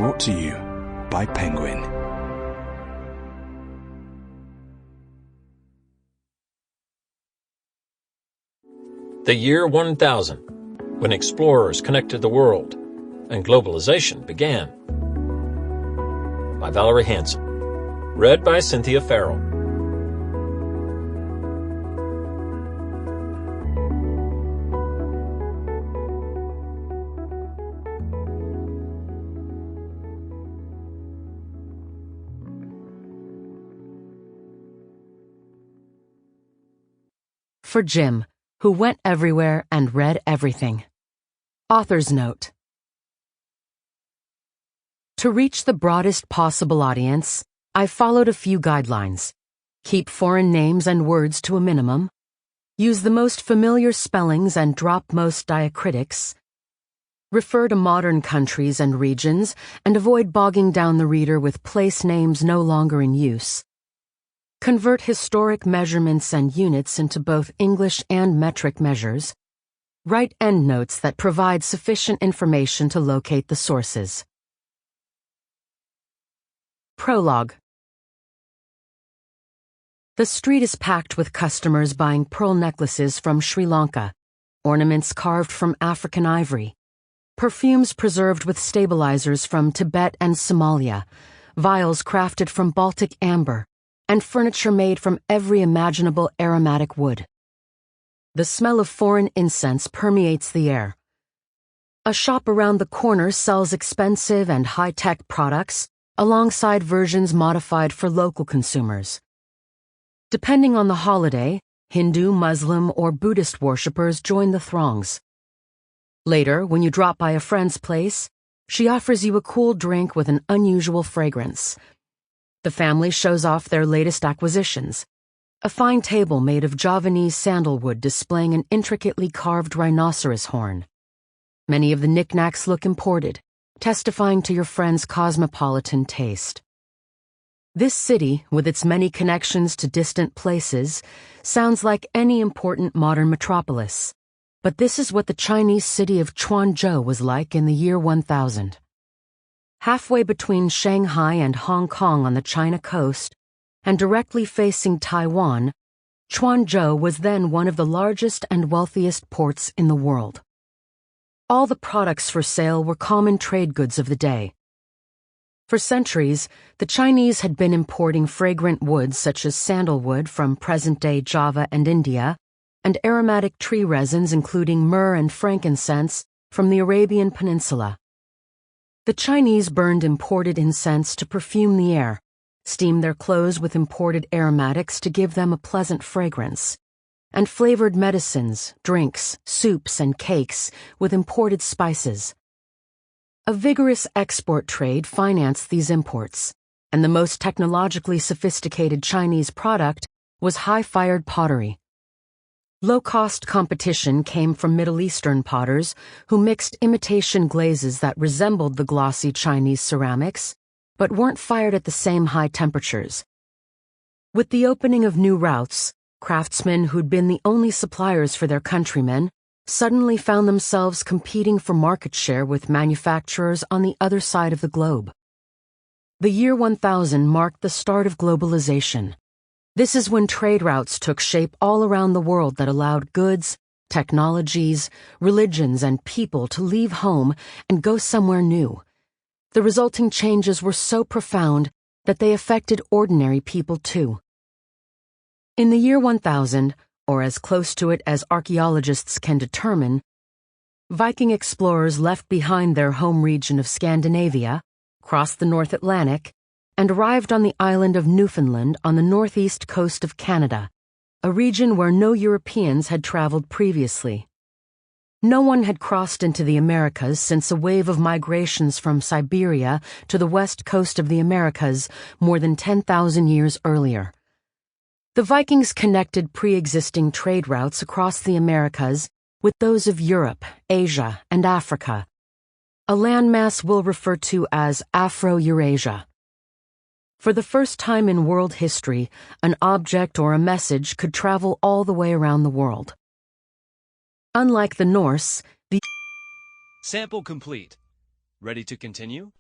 Brought to you by Penguin. The year 1000, when explorers connected the world and globalization began. By Valerie Hansen. Read by Cynthia Farrell. For Jim, who went everywhere and read everything. Author's note. To reach the broadest possible audience, I followed a few guidelines. Keep foreign names and words to a minimum. Use the most familiar spellings and drop most diacritics. Refer to modern countries and regions and avoid bogging down the reader with place names no longer in use. Convert historic measurements and units into both English and metric measures. Write endnotes that provide sufficient information to locate the sources. Prologue. The street is packed with customers buying pearl necklaces from Sri Lanka, ornaments carved from African ivory, perfumes preserved with stabilizers from Tibet and Somalia, vials crafted from Baltic amber, and furniture made from every imaginable aromatic wood. The smell of foreign incense permeates the air. A shop around the corner sells expensive and high-tech products, alongside versions modified for local consumers. Depending on the holiday, Hindu, Muslim, or Buddhist worshippers join the throngs. Later, when you drop by a friend's place, she offers you a cool drink with an unusual fragrance. The family shows off their latest acquisitions. A fine table made of Javanese sandalwood displaying an intricately carved rhinoceros horn. Many of the knickknacks look imported, testifying to your friend's cosmopolitan taste. This city, with its many connections to distant places, sounds like any important modern metropolis. But this is what the Chinese city of Quanzhou was like in the year 1000. Halfway between Shanghai and Hong Kong on the China coast, and directly facing Taiwan, Quanzhou was then one of the largest and wealthiest ports in the world. All the products for sale were common trade goods of the day. For centuries, the Chinese had been importing fragrant woods such as sandalwood from present-day Java and India, and aromatic tree resins including myrrh and frankincense from the Arabian Peninsula. The Chinese burned imported incense to perfume the air, steamed their clothes with imported aromatics to give them a pleasant fragrance, and flavored medicines, drinks, soups, and cakes with imported spices. A vigorous export trade financed these imports, and the most technologically sophisticated Chinese product was high-fired pottery. Low-cost competition came from Middle Eastern potters who mixed imitation glazes that resembled the glossy Chinese ceramics, but weren't fired at the same high temperatures. With the opening of new routes, craftsmen who'd been the only suppliers for their countrymen suddenly found themselves competing for market share with manufacturers on the other side of the globe. The year 1000 marked the start of globalization. This is when trade routes took shape all around the world that allowed goods, technologies, religions, and people to leave home and go somewhere new. The resulting changes were so profound that they affected ordinary people too. In the year 1000, or as close to it as archaeologists can determine, Viking explorers left behind their home region of Scandinavia, crossed the North Atlantic, and arrived on the island of Newfoundland on the northeast coast of Canada, a region where no Europeans had traveled previously. No one had crossed into the Americas since a wave of migrations from Siberia to the west coast of the Americas more than 10,000 years earlier. The Vikings connected pre-existing trade routes across the Americas with those of Europe, Asia, and Africa, a landmass we'll refer to as Afro-Eurasia. For the first time in world history, an object or a message could travel all the way around the world. Unlike the Norse, the Sample complete. Ready to continue?